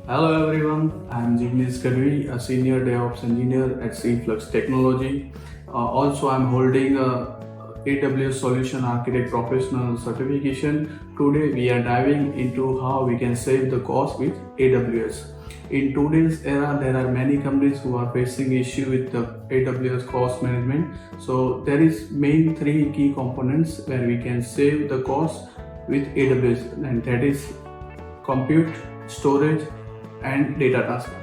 Hello everyone, I'm Jignesh Kadri, a senior DevOps engineer at Flux Technology. Also, I'm holding a AWS Solution Architect Professional certification. Today, we are diving into how we can save the cost with AWS. In today's era, there are many companies who are facing issue with the AWS cost management. So there is main three key components where we can save the cost with AWS, and that is compute, storage, and data transfer.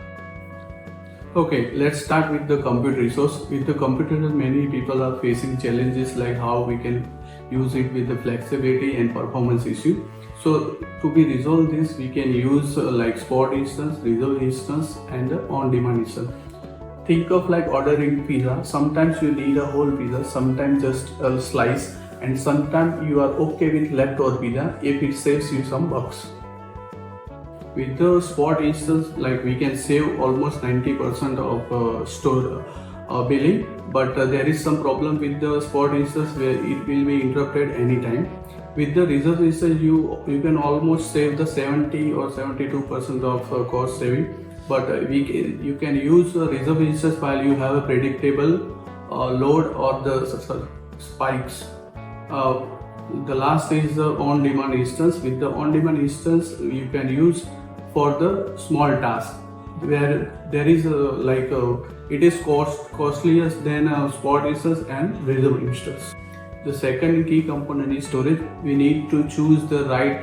Okay, let's start with the compute resource. With the computer, many people are facing challenges like how we can use it with the flexibility and performance issue. So to be resolved this, we can use like spot instance, reserve instance, and the on-demand instance. Think of like ordering pizza. Sometimes you need a whole pizza, sometimes just a slice, and sometimes you are okay with leftover pizza if it saves you some bucks. With the spot instance, like we can save almost 90% of store billing, but there is some problem with the spot instance where it will be interrupted anytime. With the reserve instance, you can almost save the 70 or 72% of cost saving, but you can use the reserve instance while you have a predictable load or the spikes. The last is the on-demand instance. With the on-demand instance, you can use for the small task where there is it is costlier than a spot instance and reserve instance. The second key component is storage. We need to choose the right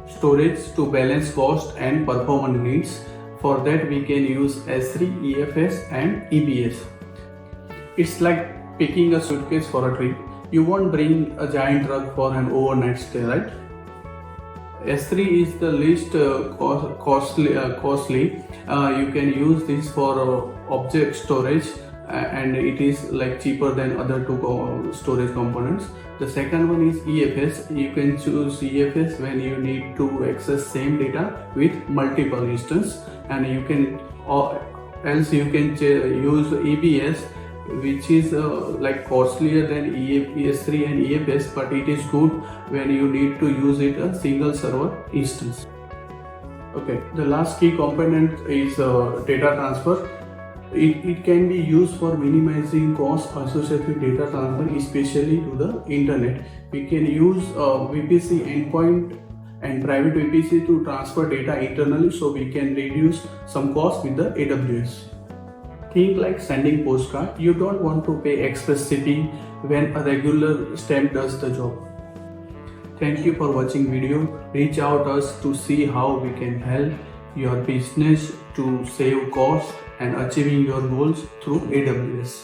storage to balance cost and performance needs. For that, we can use S3, EFS, and EBS. It's like picking a suitcase for a trip. You won't bring a giant truck for an overnight stay, right? S3 is the least costly. You can use this for object storage, and it is like cheaper than other two storage components. The second one is EFS. You can choose EFS when you need to access same data with multiple instances, and you can else you can use EBS, which is like costlier than ES3 and EFS, but it is good when you need to use it a single server instance. Okay, the last key component is data transfer. It can be used for minimizing costs associated with data transfer, especially to the internet. We can use VPC endpoint and private VPC to transfer data internally, so we can reduce some cost with the AWS. Think like sending postcard. You don't want to pay express shipping when a regular stamp does the job. Thank you for watching video. Reach out us to see how we can help your business to save cost and achieving your goals through AWS.